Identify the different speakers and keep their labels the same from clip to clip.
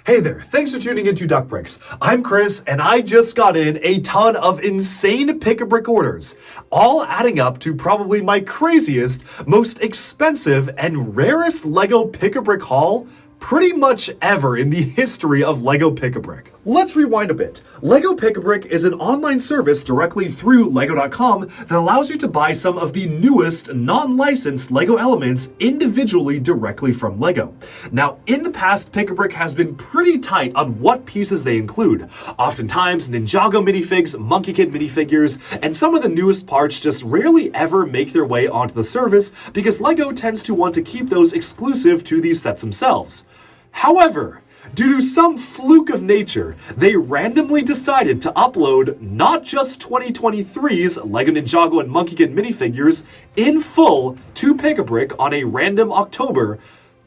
Speaker 1: Hey there, thanks for tuning into Duck Bricks. I'm Chris, and I just got in a ton of insane pick-a-brick orders, all adding up to probably my craziest, most expensive, and rarest LEGO pick-a-brick haul pretty much ever in the history of LEGO Pick-a-Brick. Let's rewind a bit. LEGO Pick-a-Brick is an online service directly through LEGO.com that allows you to buy some of the newest, non-licensed LEGO elements individually directly from LEGO. Now, in the past, Pick-a-Brick has been pretty tight on what pieces they include. Oftentimes, Ninjago minifigs, Monkey Kid minifigures, and some of the newest parts just rarely ever make their way onto the service because LEGO tends to want to keep those exclusive to these sets themselves. However, due to some fluke of nature, they randomly decided to upload not just 2023's LEGO Ninjago and Monkey Kid minifigures in full to Pick-a-Brick on a random October,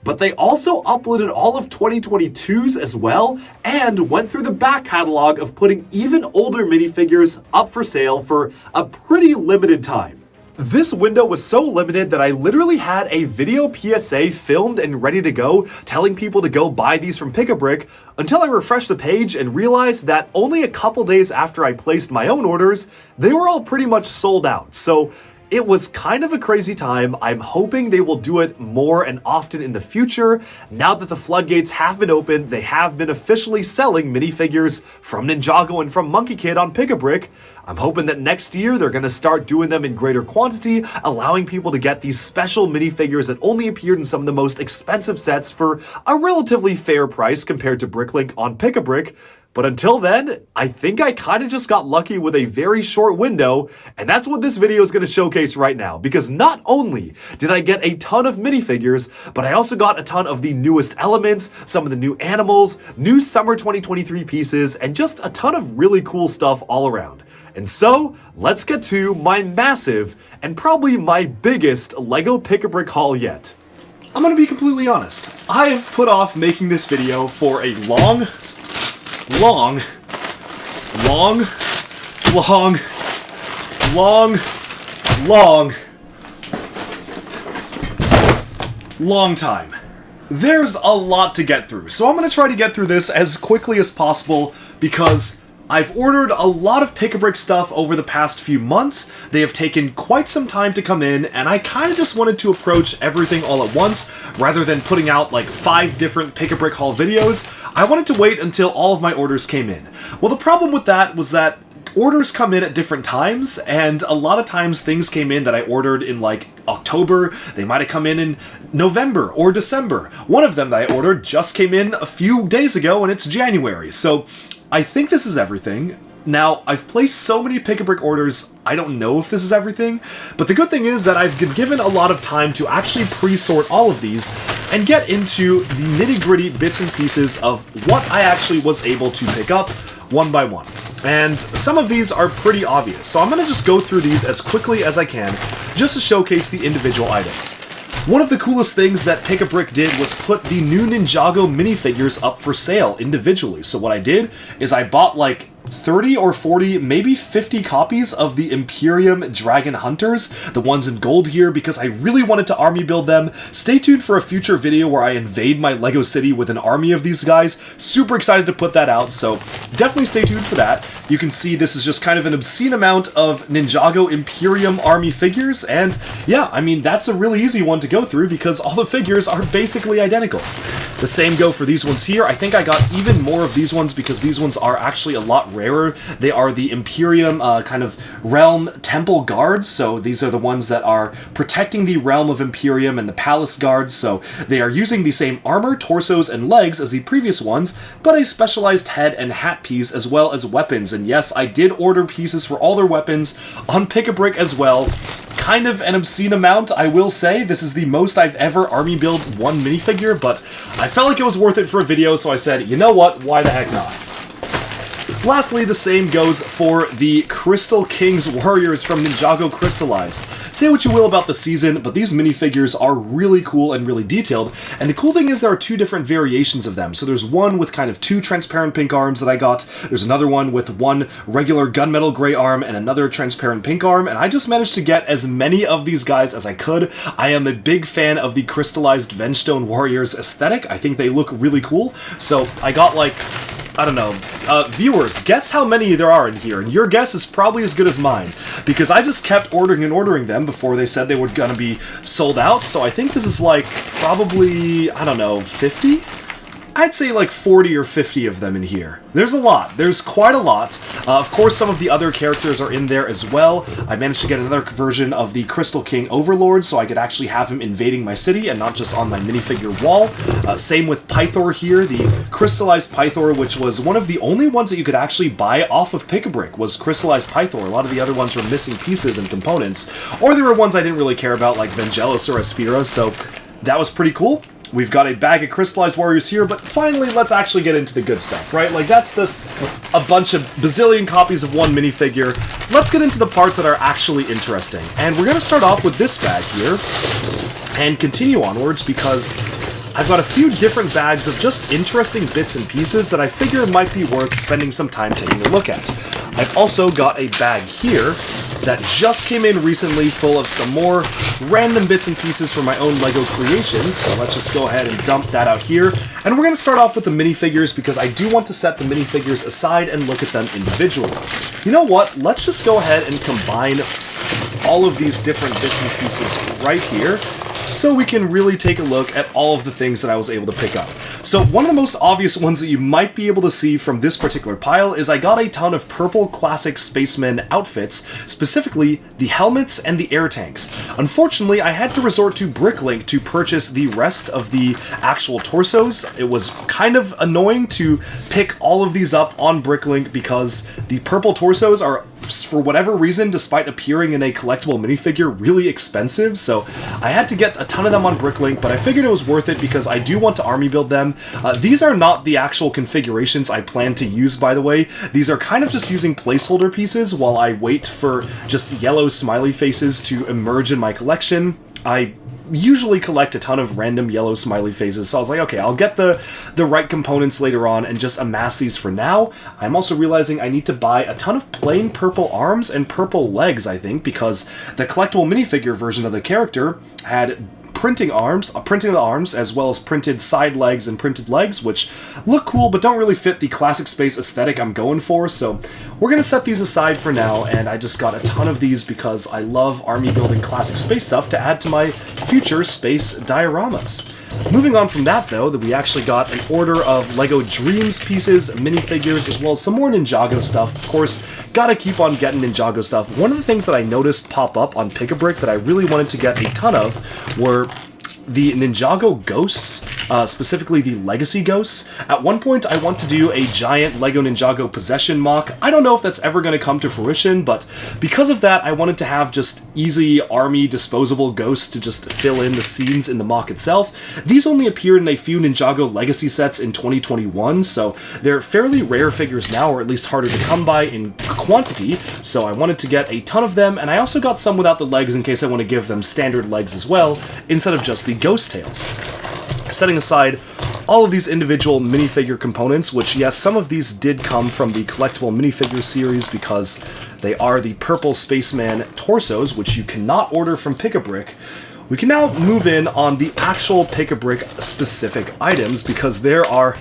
Speaker 1: but they also uploaded all of 2022's as well and went through the back catalog of putting even older minifigures up for sale for a pretty limited time. This window was so limited that I literally had a video PSA filmed and ready to go, telling people to go buy these from Pick-a-Brick, until I refreshed the page and realized that only a couple days after I placed my own orders, they were all pretty much sold out. So it was kind of a crazy time. I'm hoping they will do it more and often in the future. Now that the floodgates have been opened, they have been officially selling minifigures from Ninjago and from Monkey Kid on Pick-a-Brick. I'm hoping that next year they're going to start doing them in greater quantity, allowing people to get these special minifigures that only appeared in some of the most expensive sets for a relatively fair price compared to Bricklink on Pick-a-Brick. But until then, I think I kind of just got lucky with a very short window, and that's what this video is going to showcase right now, because not only did I get a ton of minifigures, but I also got a ton of the newest elements, some of the new animals, new summer 2023 pieces, and just a ton of really cool stuff all around. And so, let's get to my massive, and probably my biggest LEGO Pick-a-Brick haul yet. I'm going to be completely honest. I have put off making this video for a long time. There's a lot to get through, so I'm going to try to get through this as quickly as possible because I've ordered a lot of Pick-a-Brick stuff over the past few months. They have taken quite some time to come in, and I kind of just wanted to approach everything all at once, rather than putting out like 5 different Pick-a-Brick haul videos. I wanted to wait until all of my orders came in. Well, the problem with that was that orders come in at different times, and a lot of times things came in that I ordered in like October. They might have come in November or December. One of them that I ordered just came in a few days ago, and it's January. So I think this is everything. Now, I've placed so many Pick-a-Brick orders, I don't know if this is everything, but the good thing is that I've been given a lot of time to actually pre-sort all of these and get into the nitty-gritty bits and pieces of what I actually was able to pick up one by one. And some of these are pretty obvious, so I'm going to just go through these as quickly as I can, just to showcase the individual items. One of the coolest things that Pick-a-Brick did was put the new Ninjago minifigures up for sale individually. So what I did is I bought like 30 or 40, maybe 50 copies of the Imperium Dragon Hunters, the ones in gold here, because I really wanted to army build them. Stay tuned for a future video where I invade my LEGO city with an army of these guys. Super excited to put that out, so definitely stay tuned for that. You can see this is just kind of an obscene amount of Ninjago Imperium army figures, and yeah, I mean, that's a really easy one to go through because all the figures are basically identical. The same go for these ones here. I think I got even more of these ones because these ones are actually a lot rarer. They are the Imperium kind of realm temple guards, so these are the ones that are protecting the realm of Imperium and the palace guards, so they are using the same armor, torsos, and legs as the previous ones, but a specialized head and hat piece as well as weapons. And yes, I did order pieces for all their weapons on Pick-a-Brick as well. Kind of an obscene amount, I will say. This is the most I've ever army built one minifigure, but I felt like it was worth it for a video, so I said, you know what, why the heck not? Lastly, the same goes for the Crystal Kings Warriors from Ninjago Crystallized.
Speaker 2: say what you will about the season, but these minifigures are really cool and really detailed. And the cool thing is there are two different variations of them. So there's one with kind of two transparent pink arms that I got. There's another one with one regular gunmetal gray arm and another transparent pink arm. And I just managed to get as many of these guys as I could. I am a big fan of the crystallized Vengestone Warriors aesthetic. I think they look really cool. So I got like, I don't know, viewers, guess how many there are in here, and your guess is probably as good as mine, because I just kept ordering and ordering them before they said they were gonna be sold out, so I think this is like, probably, I don't know, 50? I'd say like 40 or 50 of them in here. There's a lot. There's quite a lot. Of course, some of the other characters are in there as well. I managed to get another version of the Crystal King Overlord, so I could actually have him invading my city and not just on my minifigure wall. Same with Pythor here, the crystallized Pythor, which was one of the only ones that you could actually buy off of Pick-a-Brick, was crystallized Pythor. A lot of the other ones were missing pieces and components, or there were ones I didn't really care about, like Vangelis or Asphira, so that was pretty cool. We've got a bag of crystallized warriors here, but finally, let's actually get into the good stuff, right? Like, that's just a bunch of bazillion copies of one minifigure. Let's get into the parts that are actually interesting. And we're going to start off with this bag here and continue onwards because I've got a few different bags of just interesting bits and pieces that I figure might be worth spending some time taking a look at. I've also got a bag here that just came in recently full of some more random bits and pieces from my own LEGO creations, so let's just go ahead and dump that out here. And we're going to start off with the minifigures because I do want to set the minifigures aside and look at them individually. You know what? Let's just go ahead and combine all of these different bits and pieces right here, so we can really take a look at all of the things that I was able to pick up. So one of the most obvious ones that you might be able to see from this particular pile is I got a ton of purple classic spaceman outfits, specifically the helmets and the air tanks. Unfortunately, I had to resort to Bricklink to purchase the rest of the actual torsos. It was kind of annoying to pick all of these up on Bricklink because the purple torsos are, for whatever reason, despite appearing in a collectible minifigure, really expensive, so I had to get a ton of them on Bricklink, but I figured it was worth it because I do want to army build them. These are not the actual configurations I plan to use, by the way. These are kind of just using placeholder pieces while I wait for just yellow smiley faces to emerge in my collection. I usually collect a ton of random yellow smiley faces, so I was like, okay, I'll get the right components later on and just amass these for now. I'm also realizing I need to buy a ton of plain purple arms and purple legs, I think, because the collectible minifigure version of the character had printing the arms, as well as printed side legs and printed legs, which look cool but don't really fit the classic space aesthetic I'm going for, so we're going to set these aside for now, and I just got a ton of these because I love army building classic space stuff to add to my future space dioramas. Moving on from that, though, we actually got an order of LEGO Dreams pieces, minifigures, as well as some more Ninjago stuff. Of course, gotta keep on getting Ninjago stuff. One of the things that I noticed pop up on Pick-a-Brick that I really wanted to get a ton of were the Ninjago ghosts, specifically the Legacy ghosts. At one point, I want to do a giant LEGO Ninjago possession mock. I don't know if that's ever going to come to fruition, but because of that, I wanted to have just easy army disposable ghosts to just fill in the scenes in the mock itself. These only appeared in a few Ninjago Legacy sets in 2021, so they're fairly rare figures now, or at least harder to come by in quantity, so I wanted to get a ton of them, and I also got some without the legs in case I want to give them standard legs as well, instead of just the ghost tails. Setting aside all of these individual minifigure components, which, yes, some of these did come from the collectible minifigure series because they are the purple spaceman torsos, which you cannot order from Pick-a-Brick, we can now move in on the actual Pick-a-Brick specific items because there are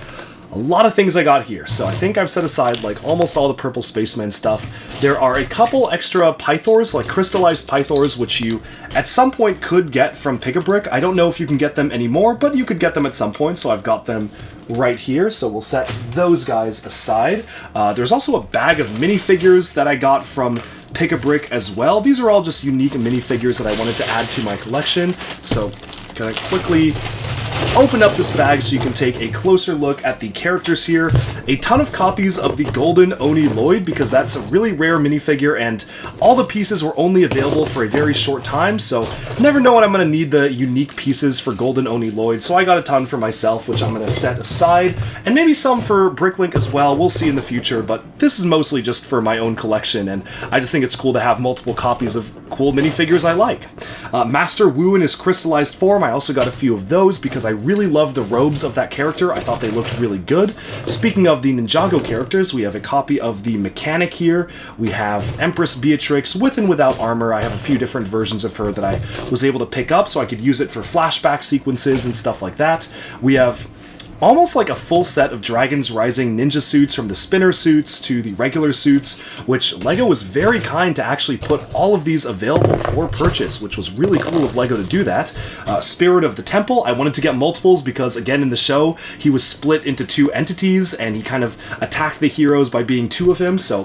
Speaker 2: a lot of things I got here. So I think I've set aside like almost all the purple spaceman stuff. There are a couple extra Pythors, like crystallized Pythors, which you at some point could get from Pick-a-Brick. I don't know if you can get them anymore, but you could get them at some point, so I've got them right here, so we'll set those guys aside. There's also a bag of minifigures that I got from Pick-a-Brick as well. These are all just unique minifigures that I wanted to add to my collection, so gonna quickly open up this bag so you can take a closer look at the characters here. A ton of copies of the Golden Oni Lloyd, because that's a really rare minifigure, and all the pieces were only available for a very short time, so never know when I'm going to need the unique pieces for Golden Oni Lloyd, so I got a ton for myself, which I'm going to set aside, and maybe some for Bricklink as well. We'll see in the future, but this is mostly just for my own collection, and I just think it's cool to have multiple copies of cool minifigures I like. Master Wu in his crystallized form, I also got a few of those because I really love the robes of that character. I thought they looked really good. Speaking of the Ninjago characters, we have a copy of the Mechanic here. We have Empress Beatrix with and without armor. I have a few different versions of her that I was able to pick up so I could use it for flashback sequences and stuff like that. We have almost like a full set of Dragon's Rising ninja suits, from the spinner suits to the regular suits, which LEGO was very kind to actually put all of these available for purchase, which was really cool of LEGO to do that. Spirit of the Temple, I wanted to get multiples because, again, in the show, he was split into two entities, and he kind of attacked the heroes by being two of him, so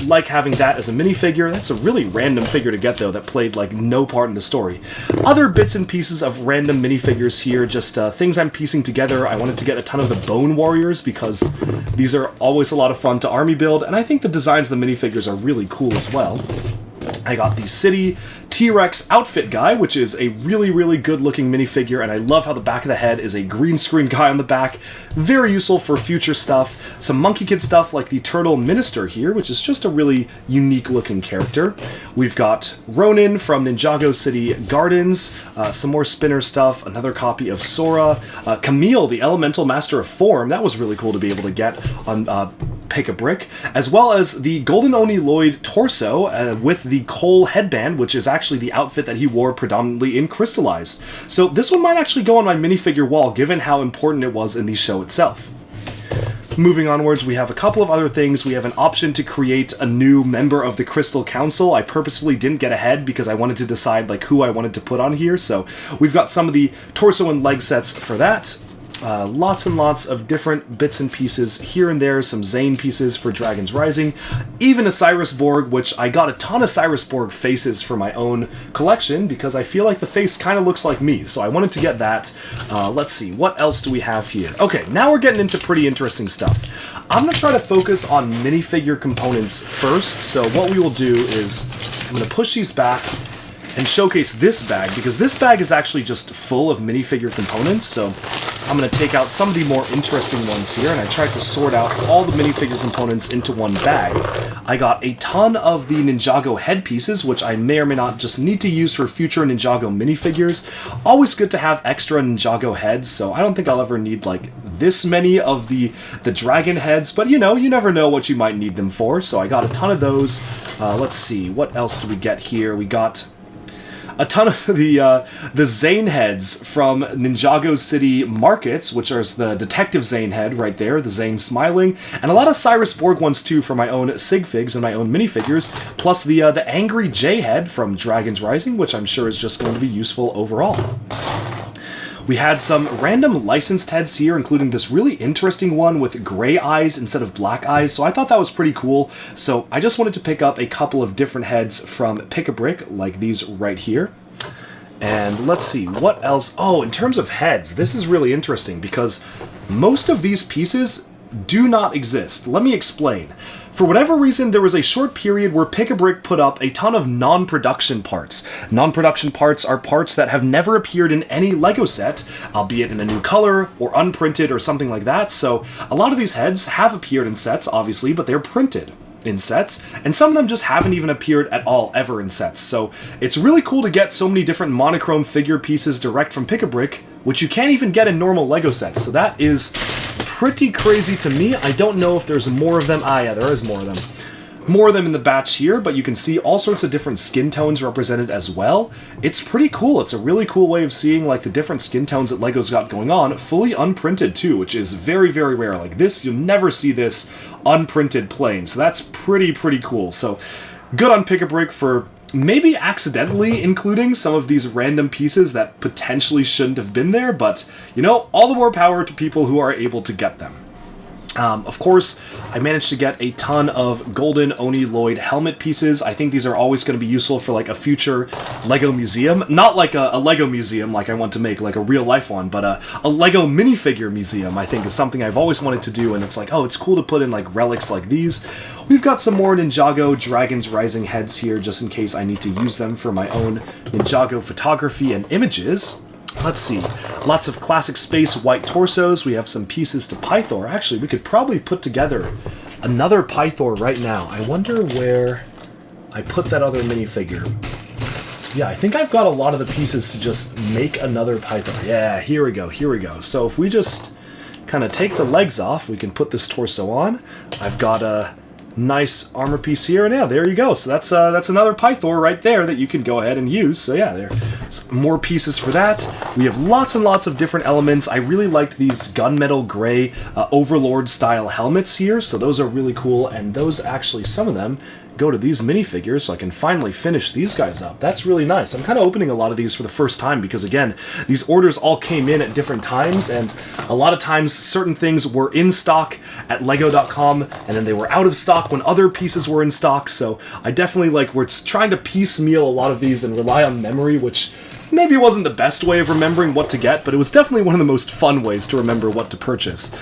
Speaker 2: like having that as a minifigure. That's a really random figure to get, though, that played, like, no part in the story. Other bits and pieces of random minifigures here, just things I'm piecing together. I wanted to get a ton of the Bone Warriors because these are always a lot of fun to army build, and I think the designs of the minifigures are really cool as well. I got the City T-Rex outfit guy, which is a really good looking minifigure, and I love how the back of the head is a green screen guy on the back. Very useful for future stuff. Some Monkey Kid stuff like the Turtle Minister here, which is just a really unique looking character. We've got Ronin from Ninjago City Gardens, some more spinner stuff, another copy of Sora, Camille, the Elemental Master of Form. That was really cool to be able to get on Pick-a-Brick, as well as the Golden Oni Lloyd torso with the Cole headband, which is actually the outfit that he wore predominantly in Crystallized. So this one might actually go on my minifigure wall, given how important it was in the show itself. Moving onwards, we have a couple of other things. We have an option to create a new member of the Crystal Council. I purposefully didn't get ahead because I wanted to decide like who I wanted to put on here, so we've got some of the torso and leg sets for that. Lots and lots of different bits and pieces here and there, some Zane pieces for Dragon's Rising, even a Cyrus Borg, which I got a ton of Cyrus Borg faces for my own collection because I feel like the face kind of looks like me, so I wanted to get that. Let's see, what else do we have here? Okay, now we're getting into pretty interesting stuff. I'm going to try to focus on minifigure components first, so what we will do is I'm going to push these back and showcase this bag, because this bag is actually just full of minifigure components, so I'm going to take out some of the more interesting ones here, and I tried to sort out all the minifigure components into one bag. I got a ton of the Ninjago head pieces, which I may or may not just need to use for future Ninjago minifigures. Always good to have extra Ninjago heads, so I don't think I'll ever need, like, this many of the dragon heads, but, you know, you never know what you might need them for, so I got a ton of those. Let's see, what else do we get here? We got a ton of the Zane heads from Ninjago City Markets, which is the Detective Zane head right there, the Zane smiling, and a lot of Cyrus Borg ones too for my own Sig Figs and my own minifigures, plus the Angry J head from Dragon's Rising, which I'm sure is just going to be useful overall. We had some random licensed heads here, including this really interesting one with gray eyes instead of black eyes, so I thought that was pretty cool. So I just wanted to pick up a couple of different heads from Pick-a-Brick, like these right here. And let's see, what else? Oh, in terms of heads, this is really interesting because most of these pieces do not exist. Let me explain. For whatever reason, there was a short period where Pick-a-Brick put up a ton of non-production parts. Non-production parts are parts that have never appeared in any LEGO set, albeit in a new color, or unprinted, or something like that, so a lot of these heads have appeared in sets, obviously, but they're printed in sets, and some of them just haven't even appeared at all ever in sets, so it's really cool to get so many different monochrome figure pieces direct from Pick-a-Brick, which you can't even get in normal LEGO sets, so that is pretty crazy to me. I don't know if there's more of them. Yeah, there is more of them. More of them in the batch here, but you can see all sorts of different skin tones represented as well. It's pretty cool. It's a really cool way of seeing like the different skin tones that LEGO's got going on, fully unprinted too, which is very rare. Like this, you'll never see this unprinted plain, so that's pretty cool. So good on Pick-a-Brick for maybe accidentally including some of these random pieces that potentially shouldn't have been there, but, you know, all the more power to people who are able to get them. Of course, I managed to get a ton of Golden Oni Lloyd helmet pieces. I think these are always going to be useful for like a future LEGO museum. Not like a LEGO museum like I want to make, like a real life one, but a LEGO minifigure museum, I think, is something I've always wanted to do, and it's like, oh, it's cool to put in like relics like these. We've got some more Ninjago Dragon's Rising heads here, just in case I need to use them for my own Ninjago photography and images. Let's see, lots of classic space white torsos. We have some pieces to Pythor. Actually, we could probably put together another Pythor right now. I wonder where I put that other minifigure. Yeah, I think I've got a lot of the pieces to just make another Python. Yeah, here we go, here we go. So if we just kind of take the legs off, we can put this torso on. I've got a nice armor piece here, and yeah, there you go. So that's another Pythor right there that you can go ahead and use. So yeah, there's more pieces for that. We have lots and lots of different elements. I really liked these gunmetal gray Overlord style helmets here, so those are really cool, and those actually, some of them go to these minifigures, so I can finally finish these guys up. That's really nice. I'm kind of opening a lot of these for the first time because, again, these orders all came in at different times, and a lot of times certain things were in stock at lego.com, and then they were out of stock when other pieces were in stock, so I definitely, we're trying to piecemeal a lot of these and rely on memory, which maybe wasn't the best way of remembering what to get, but it was definitely one of the most fun ways to remember what to purchase.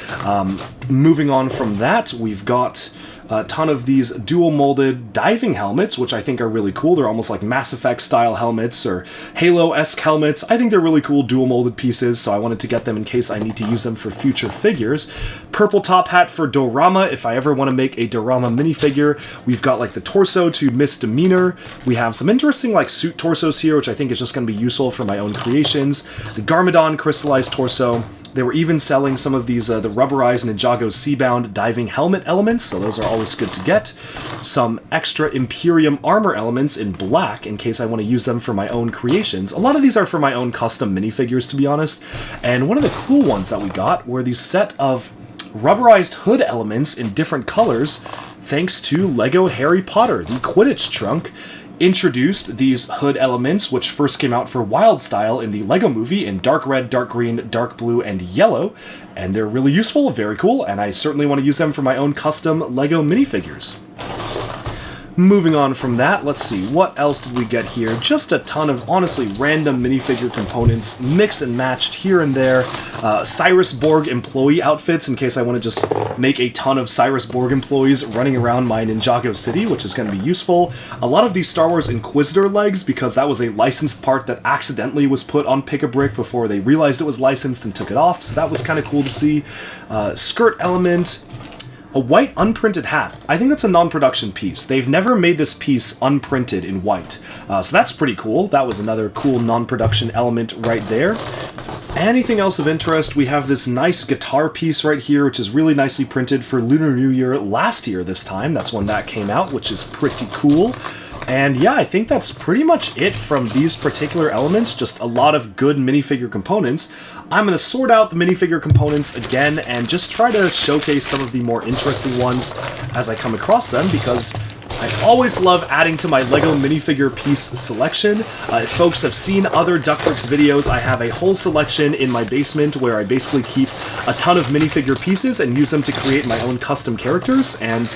Speaker 2: Moving on from that, we've got a ton of these dual molded diving helmets, which I think are really cool. They're almost like Mass Effect style helmets or Halo-esque helmets. I think they're really cool dual molded pieces, so I wanted to get them in case I need to use them for future figures. Purple top hat for Dorama, if I ever want to make a Dorama minifigure. We've got the torso to Misdemeanor. We have some interesting suit torsos here, which I think is just going to be useful for my own creations. The Garmadon crystallized torso. They were even selling some of these, the rubberized Ninjago Seabound diving helmet elements, so those are always good to get. Some extra Imperium armor elements in black, in case I want to use them for my own creations. A lot of these are for my own custom minifigures, to be honest. And one of the cool ones that we got were these set of rubberized hood elements in different colors, thanks to LEGO Harry Potter. The Quidditch trunk introduced these hood elements, which first came out for Wild Style in the LEGO movie in dark red, dark green, dark blue, and yellow, and they're really useful, very cool, and I certainly want to use them for my own custom LEGO minifigures. Moving on from that, let's see, what else did we get here? Just a ton of, honestly, random minifigure components, mixed and matched here and there. Cyrus Borg employee outfits, in case I want to just make a ton of Cyrus Borg employees running around my Ninjago city, which is going to be useful. A lot of these Star Wars Inquisitor legs, because that was a licensed part that accidentally was put on Pick-a-Brick before they realized it was licensed and took it off, so that was kind of cool to see. Skirt element. A white unprinted hat. I think that's a non-production piece. They've never made this piece unprinted in white. So that's pretty cool. That was another cool non-production element right there. Anything else of interest? We have this nice guitar piece right here, which is really nicely printed for Lunar New Year last year this time. That's when that came out, which is pretty cool. And yeah, I think that's pretty much it from these particular elements, just a lot of good minifigure components. I'm going to sort out the minifigure components again and just try to showcase some of the more interesting ones as I come across them, because I always love adding to my LEGO minifigure piece selection. If folks have seen other Duckbricks videos, I have a whole selection in my basement where I basically keep a ton of minifigure pieces and use them to create my own custom characters, and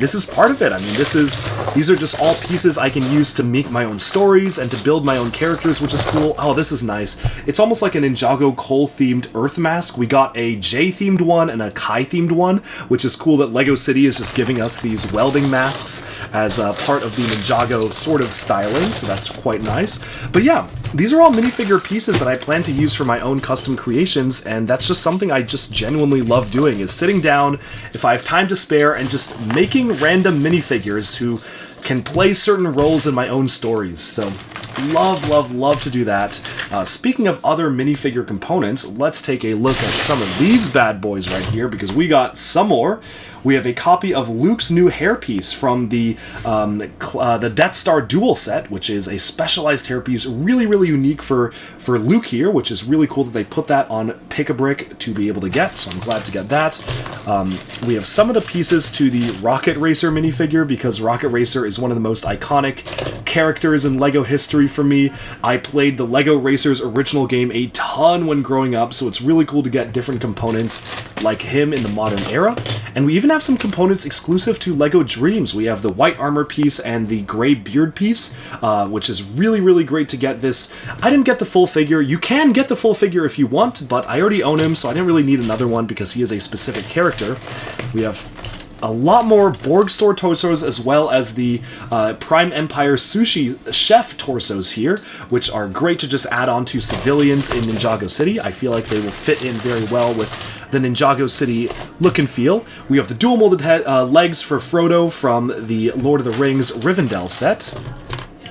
Speaker 2: this is part of it. I mean, these are just all pieces I can use to make my own stories and to build my own characters, which is cool. Oh, this is nice. It's almost like a Ninjago Cole-themed Earth mask. We got a J-themed one and a Kai-themed one, which is cool that LEGO City is just giving us these welding masks as part of the Ninjago sort of styling, so that's quite nice. But yeah, these are all minifigure pieces that I plan to use for my own custom creations, and that's just something I just genuinely love doing, is sitting down, if I have time to spare, and just making random minifigures who can play certain roles in my own stories. So love, love, love to do that. Speaking of other minifigure components, let's take a look at some of these bad boys right here, because we got some more. We have a copy of Luke's new hairpiece from the Death Star Duel set, which is a specialized hairpiece, really, really unique for Luke here, which is really cool that they put that on Pick-a-Brick to be able to get, so I'm glad to get that. We have some of the pieces to the Rocket Racer minifigure, because Rocket Racer is one of the most iconic characters in LEGO history for me. I played the LEGO Racers original game a ton when growing up, so it's really cool to get different components like him in the modern era. And we even have some components exclusive to LEGO Dreams. We have the white armor piece and the gray beard piece, which is really, really great to get this. I didn't get the full figure. You can get the full figure if you want, but I already own him, so I didn't really need another one because he is a specific character. We have a lot more Borg store torsos, as well as the Prime Empire sushi chef torsos here, which are great to just add on to civilians in Ninjago City. I feel like they will fit in very well with the Ninjago City look and feel. We have the dual molded legs for Frodo from the Lord of the Rings Rivendell set.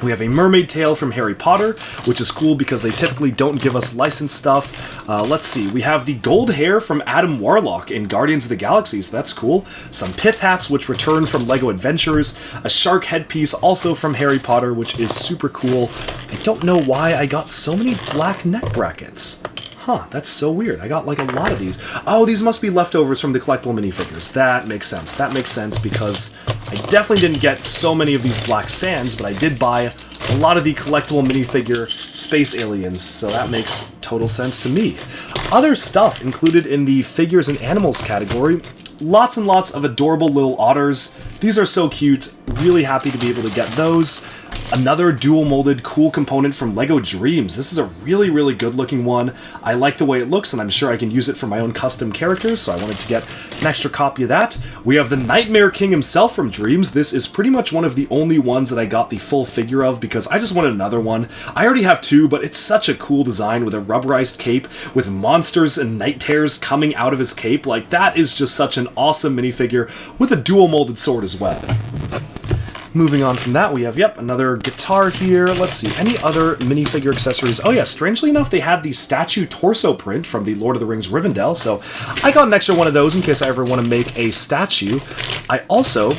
Speaker 2: We have a mermaid tail from Harry Potter, which is cool because they typically don't give us licensed stuff. Let's see, we have the gold hair from Adam Warlock in Guardians of the Galaxy, so that's cool. Some pith hats, which return from LEGO Adventures. A shark headpiece, also from Harry Potter, which is super cool. I don't know why I got so many black neck brackets. Huh, that's so weird. I got like a lot of these. Oh, these must be leftovers from the collectible minifigures. That makes sense. That makes sense because I definitely didn't get so many of these black stands, but I did buy a lot of the collectible minifigure space aliens, so that makes total sense to me. Other stuff included in the figures and animals category. Lots and lots of adorable little otters. These are so cute. Really happy to be able to get those. Another dual molded cool component from LEGO Dreams. This is a really, really good looking one. I like the way it looks, and I'm sure I can use it for my own custom characters, so I wanted to get an extra copy of that. We have the Nightmare King himself from Dreams. This is pretty much one of the only ones that I got the full figure of because I just wanted another one. I already have two, but it's such a cool design with a rubberized cape with monsters and night terrors coming out of his cape. Like, that is just such an awesome minifigure with a dual molded sword as well. Moving on from that, we have, yep, another guitar here. Let's see, any other minifigure accessories? Oh yeah, strangely enough, they had the statue torso print from the Lord of the Rings Rivendell, so I got an extra one of those in case I ever want to make a statue. I also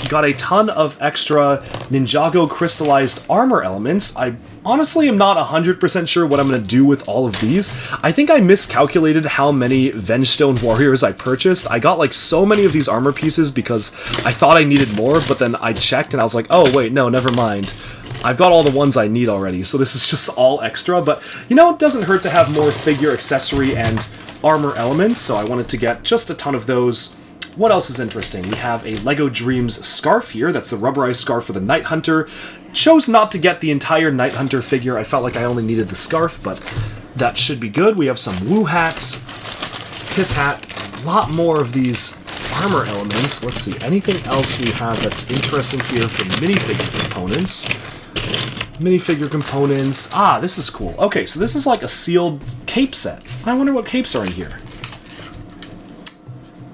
Speaker 2: got a ton of extra Ninjago crystallized armor elements. I honestly am not 100% sure what I'm going to do with all of these. I think I miscalculated how many Vengestone warriors I purchased. I got like so many of these armor pieces because I thought I needed more, but then I checked and I was like, oh wait, no, never mind. I've got all the ones I need already, so this is just all extra, but you know, it doesn't hurt to have more figure accessory and armor elements, so I wanted to get just a ton of those. What else is interesting? We have a LEGO Dreams scarf here. That's the rubberized scarf for the Night Hunter. Chose not to get the entire Night Hunter figure. I felt like I only needed the scarf, but that should be good. We have some Woo hats, Pith hat, a lot more of these armor elements. Let's see, anything else we have that's interesting here for minifigure components? Minifigure components. Ah, this is cool. Okay, so this is like a sealed cape set. I wonder what capes are in here.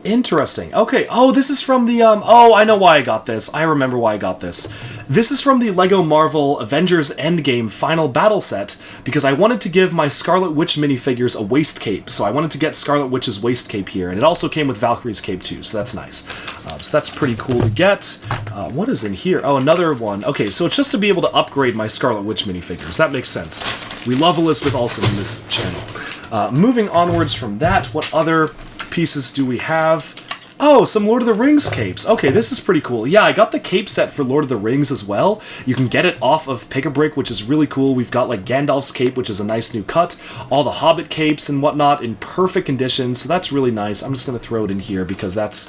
Speaker 2: Interesting. Okay. Oh, this is from the, oh, I know why I got this. I remember why I got this. This is from the LEGO Marvel Avengers Endgame Final Battle set, because I wanted to give my Scarlet Witch minifigures a waist cape, so I wanted to get Scarlet Witch's waist cape here, and it also came with Valkyrie's cape too, so that's nice. So that's pretty cool to get. What is in here? Oh, another one. Okay, so it's just to be able to upgrade my Scarlet Witch minifigures. That makes sense. We love Elizabeth Olsen in this channel. Moving onwards from that, what other pieces do we have? Oh, some Lord of the Rings capes. Okay, this is pretty cool. Yeah, I got the cape set for Lord of the Rings as well. You can get it off of Pick-a-Brick, which is really cool. We've got like Gandalf's cape, which is a nice new cut. All the Hobbit capes and whatnot in perfect condition, so that's really nice. I'm just going to throw it in here because that's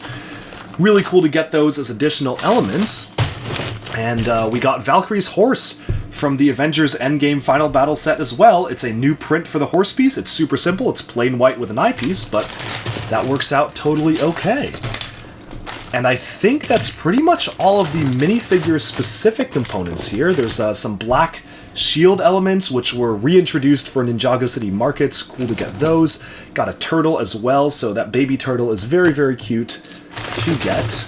Speaker 2: really cool to get those as additional elements. And we got Valkyrie's horse from the Avengers Endgame Final Battle set as well. It's a new print for the horse piece. It's super simple. It's plain white with an eyepiece, but that works out totally okay. And I think that's pretty much all of the minifigure specific components here. There's some black shield elements, which were reintroduced for Ninjago City Markets. Cool to get those. Got a turtle as well, so that baby turtle is very, very cute to get.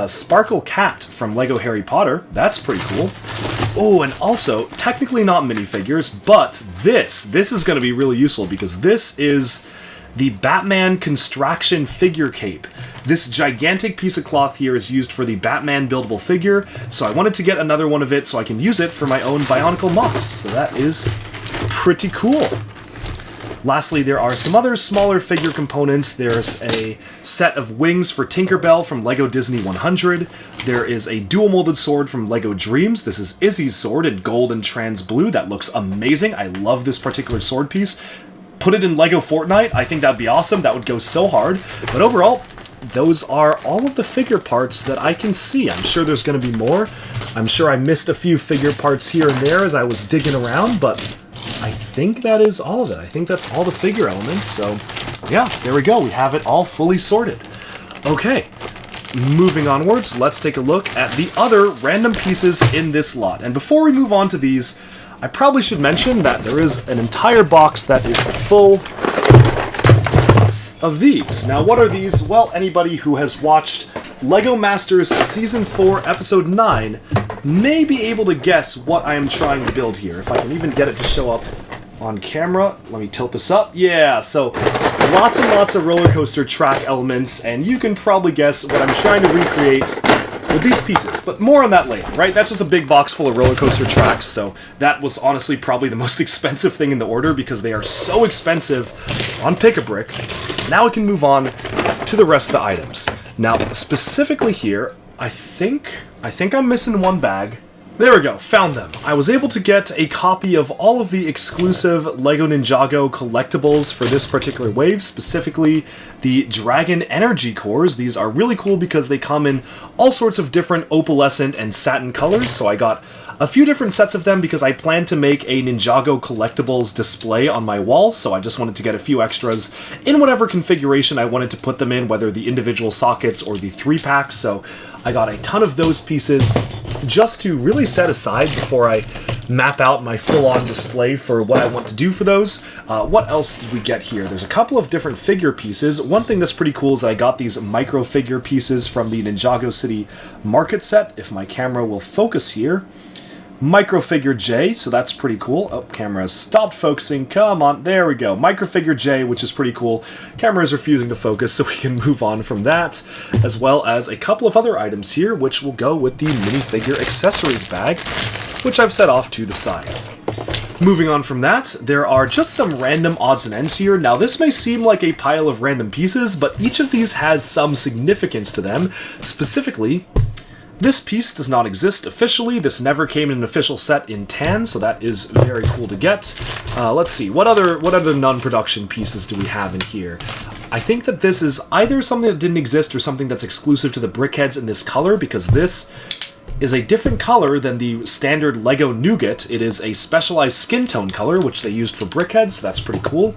Speaker 2: Sparkle Cat from LEGO Harry Potter. That's pretty cool. Oh, and also, technically not minifigures, but this is going to be really useful because this is the Batman Construction Figure Cape. This gigantic piece of cloth here is used for the Batman buildable figure, so I wanted to get another one of it so I can use it for my own Bionicle Moss. So that is pretty cool. Lastly, there are some other smaller figure components. There's a set of wings for Tinkerbell from LEGO Disney 100. There is a dual molded sword from LEGO Dreams. This is Izzy's sword in gold and trans blue. That looks amazing. I love this particular sword piece. Put it in LEGO Fortnite. I think that'd be awesome. That would go so hard. But overall, those are all of the figure parts that I can see. I'm sure there's going to be more. I'm sure I missed a few figure parts here and there as I was digging around, but I think that is all of it. I think that's all the figure elements, so yeah, there we go. We have it all fully sorted. Okay, moving onwards, let's take a look at the other random pieces in this lot. And before we move on to these, I probably should mention that there is an entire box that is full of these. Now, what are these? Well, anybody who has watched LEGO Masters Season 4, Episode 9 may be able to guess what I am trying to build here. If I can even get it to show up on camera. Let me tilt this up. Yeah, so lots and lots of roller coaster track elements, and you can probably guess what I'm trying to recreate with these pieces, but more on that later, right? That's just a big box full of roller coaster tracks, so that was honestly probably the most expensive thing in the order because they are so expensive on Pick-a-Brick. Now we can move on to the rest of the items. Now, specifically here, I think I'm missing one bag. There we go, found them. I was able to get a copy of all of the exclusive LEGO Ninjago collectibles for this particular wave, specifically the Dragon Energy Cores. These are really cool because they come in all sorts of different opalescent and satin colors, so I got a few different sets of them because I plan to make a Ninjago collectibles display on my wall, so I just wanted to get a few extras in whatever configuration I wanted to put them in, whether the individual sockets or the 3-packs, so I got a ton of those pieces just to really set aside before I map out my full-on display for what I want to do for those. What else did we get here? There's a couple of different figure pieces. One thing that's pretty cool is that I got these micro figure pieces from the Ninjago City Market set. If my camera will focus here. Microfigure J, so that's pretty cool. Oh, camera has stopped focusing. Come on, there we go. Microfigure J, which is pretty cool. Camera is refusing to focus, so we can move on from that, as well as a couple of other items here, which will go with the minifigure accessories bag, which I've set off to the side. Moving on from that, there are just some random odds and ends here. Now, this may seem like a pile of random pieces, but each of these has some significance to them. Specifically, this piece does not exist officially. This never came in an official set in tan, so that is very cool to get. Let's see, what other non-production pieces do we have in here? I think that this is either something that didn't exist or something that's exclusive to the Brickheads in this color, because this is a different color than the standard LEGO Nougat. It is a specialized skin tone color, which they used for Brickheads, so that's pretty cool.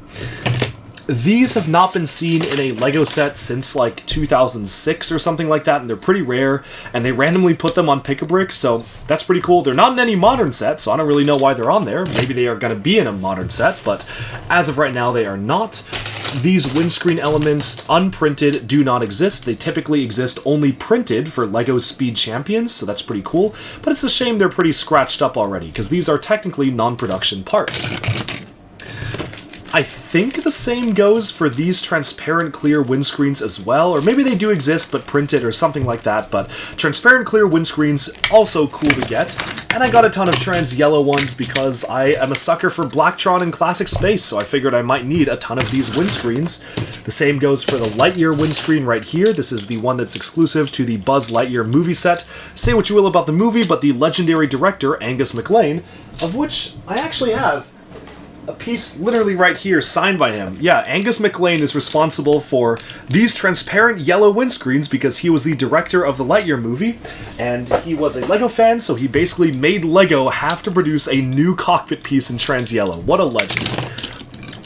Speaker 2: These have not been seen in a LEGO set since like 2006 or something like that, and they're pretty rare, and they randomly put them on Pick-a-Brick, so that's pretty cool. They're not in any modern set, so I don't really know why they're on there. Maybe they are going to be in a modern set, but as of right now, they are not. These windscreen elements, unprinted, do not exist. They typically exist only printed for LEGO Speed Champions, so that's pretty cool, but it's a shame they're pretty scratched up already, because these are technically non-production parts. I think the same goes for these transparent clear windscreens as well, or maybe they do exist but printed or something like that, but transparent clear windscreens, also cool to get. And I got a ton of trans yellow ones because I am a sucker for Blacktron and Classic Space, so I figured I might need a ton of these windscreens. The same goes for the Lightyear windscreen right here. This is the one that's exclusive to the Buzz Lightyear movie set. Say what you will about the movie, but the legendary director, Angus MacLane, of which I actually have a piece literally right here signed by him. Yeah, Angus MacLane is responsible for these transparent yellow windscreens because he was the director of the Lightyear movie, and he was a LEGO fan, so he basically made LEGO have to produce a new cockpit piece in trans yellow. What a legend.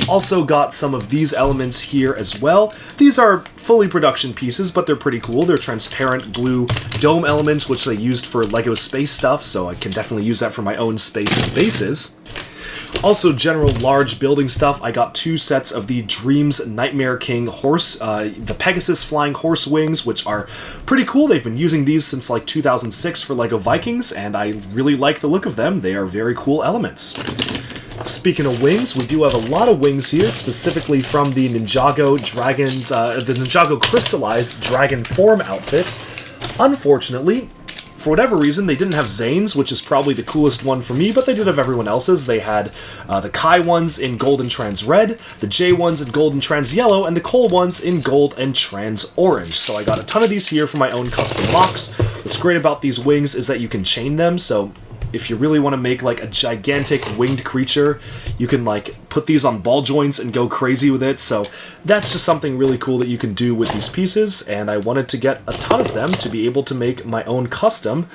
Speaker 2: Also got some of these elements here as well. These are fully production pieces, but they're pretty cool. They're transparent blue dome elements, which they used for LEGO space stuff, so I can definitely use that for my own space and bases. Also, general large building stuff. I got 2 sets of the Dreams Nightmare King horse, the Pegasus flying horse wings, which are pretty cool. They've been using these since like 2006 for LEGO Vikings, and I really like the look of them. They are very cool elements. Speaking of wings, we do have a lot of wings here, specifically from the Ninjago Dragons, the Ninjago Crystallized Dragon Form outfits. Unfortunately, for whatever reason, they didn't have Zane's, which is probably the coolest one for me, but they did have everyone else's. They had the Kai ones in gold and trans red, the J ones in gold and trans yellow, and the Cole ones in gold and trans orange. So I got a ton of these here for my own custom box. What's great about these wings is that you can chain them, so if you really want to make like a gigantic winged creature, you can like put these on ball joints and go crazy with it. So that's just something really cool that you can do with these pieces, and I wanted to get a ton of them to be able to make my own custom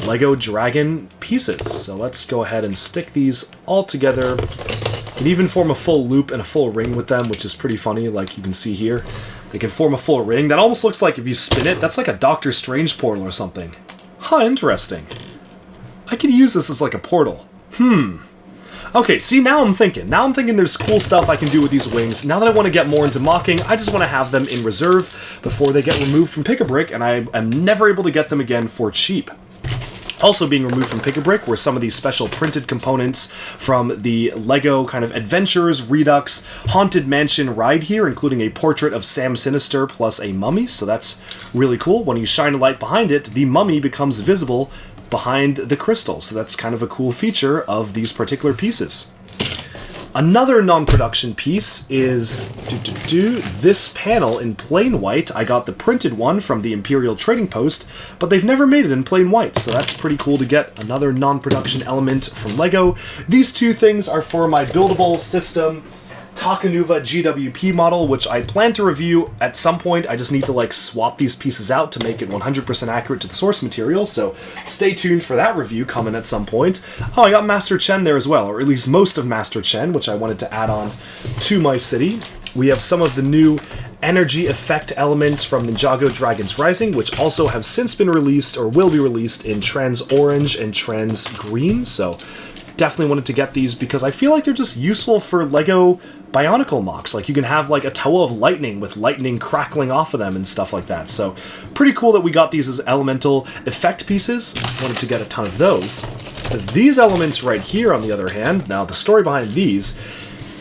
Speaker 2: LEGO Dragon pieces. So let's go ahead and stick these all together. You can even form a full loop and a full ring with them, which is pretty funny, like you can see here. They can form a full ring. That almost looks like if you spin it, that's like a Doctor Strange portal or something. Huh, interesting. I could use this as like a portal. Okay, see, now I'm thinking. Now I'm thinking there's cool stuff I can do with these wings. Now that I want to get more into mocking, I just want to have them in reserve before they get removed from Pick-a-Brick, and I am never able to get them again for cheap. Also being removed from Pick-a-Brick were some of these special printed components from the LEGO kind of Adventures, Redux, Haunted Mansion ride here, including a portrait of Sam Sinister plus a mummy, so that's really cool. When you shine a light behind it, the mummy becomes visible behind the crystal, so that's kind of a cool feature of these particular pieces. Another non-production piece is this panel in plain white. I got the printed one from the Imperial Trading Post, but they've never made it in plain white, so that's pretty cool to get another non-production element from LEGO. These two things are for my buildable system Takanuva GWP model, which I plan to review at some point. I just need to like swap these pieces out to make it 100% accurate to the source material, so stay tuned for that review coming at some point. Oh, I got Master Chen there as well, or at least most of Master Chen, which I wanted to add on to my city. We have some of the new energy effect elements from Ninjago Dragons Rising, which also have since been released or will be released in Trans Orange and Trans Green, so definitely wanted to get these because I feel like they're just useful for LEGO Bionicle mocks. Like, you can have like a toe of lightning with lightning crackling off of them and stuff like that. So pretty cool that we got these as elemental effect pieces. Wanted to get a ton of those. These elements right here, on the other hand, now the story behind these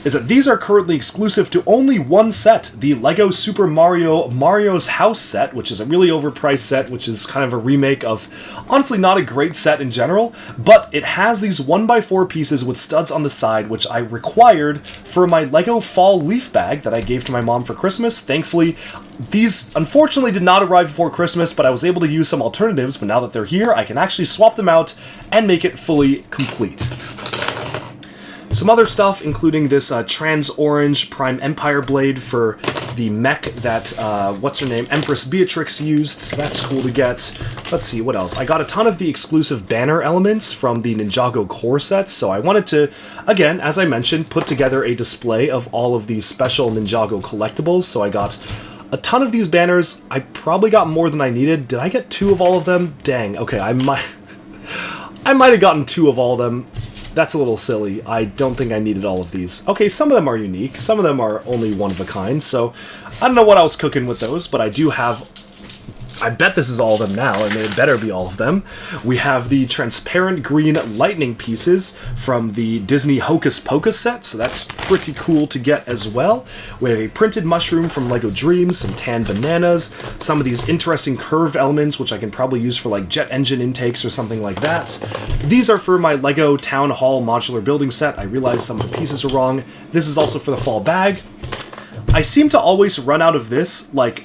Speaker 2: is that these are currently exclusive to only one set, the LEGO Super Mario's House set, which is a really overpriced set, which is kind of a remake of, honestly, not a great set in general, but it has these 1x4 pieces with studs on the side, which I required for my LEGO Fall Leaf Bag that I gave to my mom for Christmas. Thankfully, these unfortunately did not arrive before Christmas, but I was able to use some alternatives, but now that they're here, I can actually swap them out and make it fully complete. Some other stuff, including this Trans Orange Prime Empire blade for the mech that, what's-her-name, Empress Beatrix used, so that's cool to get. Let's see, what else? I got a ton of the exclusive banner elements from the Ninjago core sets, so I wanted to, again, as I mentioned, put together a display of all of these special Ninjago collectibles, so I got a ton of these banners. I probably got more than I needed. Did I get 2 of all of them? Dang, okay, I might have gotten 2 of all of them. That's a little silly. I don't think I needed all of these. Okay, some of them are unique. Some of them are only one of a kind, so I don't know what I was cooking with those, but I do have... I bet this is all of them now, and it better be all of them. We have the transparent green lightning pieces from the Disney Hocus Pocus set, so that's pretty cool to get as well. We have a printed mushroom from LEGO Dreams, some tan bananas, some of these interesting curved elements, which I can probably use for like jet engine intakes or something like that. These are for my LEGO Town Hall modular building set. I realized some of the pieces are wrong. This is also for the fall bag. I seem to always run out of this, like,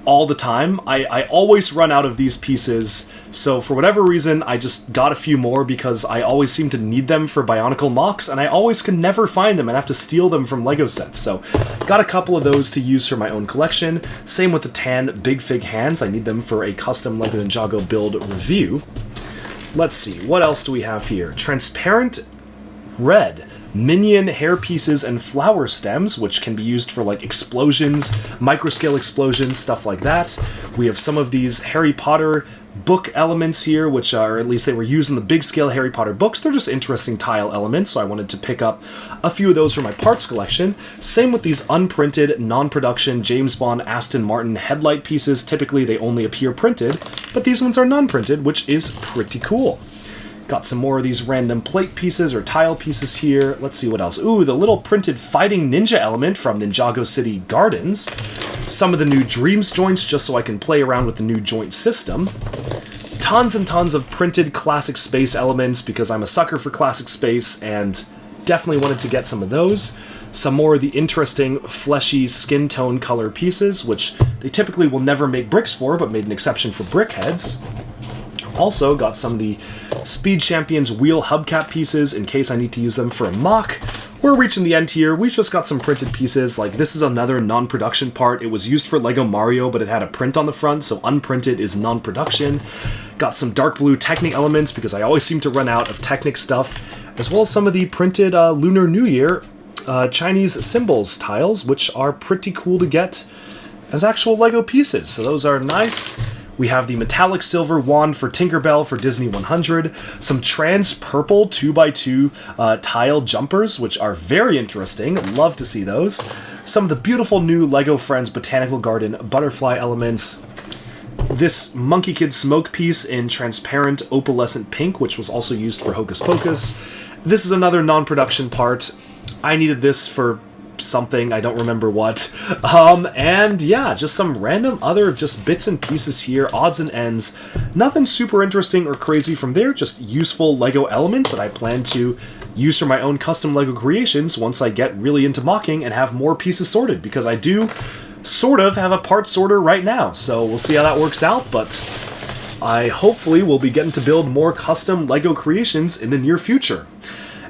Speaker 2: all the time. I always run out of these pieces, so for whatever reason I just got a few more because I always seem to need them for Bionicle mocks, and I always can never find them and have to steal them from LEGO sets, so got a couple of those to use for my own collection. Same with the tan Big Fig hands, I need them for a custom LEGO Ninjago build review. Let's see, what else do we have here? Transparent red minion hair pieces and flower stems, which can be used for like explosions, microscale explosions, stuff like that. We have some of these Harry Potter book elements here, which are, at least they were used in the big scale Harry Potter books. They're just interesting tile elements, so I wanted to pick up a few of those for my parts collection. Same with these unprinted, non-production James Bond Aston Martin headlight pieces. Typically they only appear printed, but these ones are non-printed, which is pretty cool. Got some more of these random plate pieces or tile pieces here. Let's see what else. Ooh, the little printed fighting ninja element from Ninjago City Gardens. Some of the new Dreams joints, just so I can play around with the new joint system. Tons and tons of printed classic space elements, because I'm a sucker for classic space, and definitely wanted to get some of those. Some more of the interesting fleshy skin tone color pieces, which they typically will never make bricks for, but made an exception for brickheads. Also got some of the Speed Champions wheel hubcap pieces in case I need to use them for a mock. We're reaching the end here. We just got some printed pieces. Like, this is another non-production part. It was used for LEGO Mario, but it had a print on the front, so unprinted is non-production. Got some dark blue Technic elements, because I always seem to run out of Technic stuff, as well as some of the printed Lunar New Year Chinese symbols tiles, which are pretty cool to get as actual LEGO pieces. So those are nice. We have the metallic silver wand for Tinkerbell for Disney 100, some trans purple 2x2 tile jumpers, which are very interesting. Love to see those. Some of the beautiful new LEGO Friends Botanical Garden butterfly elements. this Monkey Kid smoke piece in transparent opalescent pink, which was also used for Hocus Pocus. This is another non-production part. I needed this for something, I don't remember what. And yeah, just some random other just bits and pieces here, odds and ends. Nothing super interesting or crazy from there, just useful Lego elements that I plan to use for my own custom Lego creations once I get really into mocking and have more pieces sorted, because I do sort of have a part sorter right now, so we'll see how that works out, but I hopefully will be getting to build more custom Lego creations in the near future.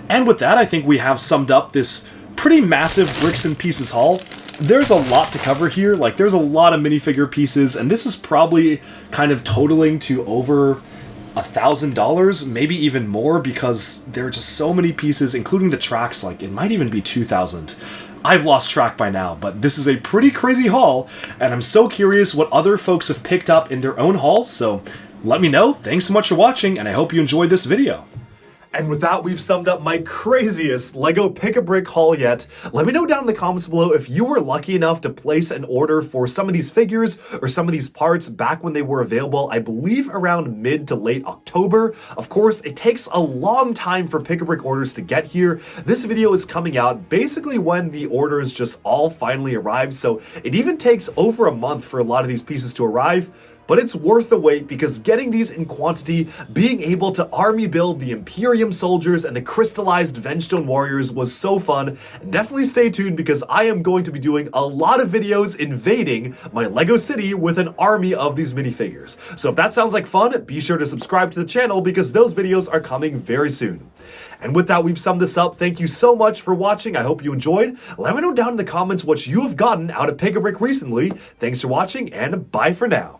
Speaker 2: And with that, I think we have summed up this pretty massive bricks and pieces haul. There's a lot to cover here, like there's a lot of minifigure pieces, and this is probably kind of totaling to over $1,000, maybe even more, because there are just so many pieces, including the tracks, like it might even be 2,000. I've lost track by now, but this is a pretty crazy haul, and I'm so curious what other folks have picked up in their own hauls, so let me know. Thanks so much for watching, and I hope you enjoyed this video.
Speaker 1: And with that, we've summed up my craziest Lego Pick-a-Brick haul yet. Let me know down in the comments below if you were lucky enough to place an order for some of these figures or some of these parts back when they were available, I believe around mid to late October. Of course, it takes a long time for Pick-a-Brick orders to get here. This video is coming out basically when the orders just all finally arrived, so it even takes over a month for a lot of these pieces to arrive. But it's worth the wait, because getting these in quantity, being able to army build the Imperium soldiers and the crystallized Vengestone warriors was so fun. And definitely stay tuned, because I am going to be doing a lot of videos invading my Lego city with an army of these minifigures. So if that sounds like fun, be sure to subscribe to the channel, because those videos are coming very soon. And with that, we've summed this up. Thank you so much for watching. I hope you enjoyed. Let me know down in the comments what you have gotten out of Pick-a-Brick recently. Thanks for watching, and bye for now.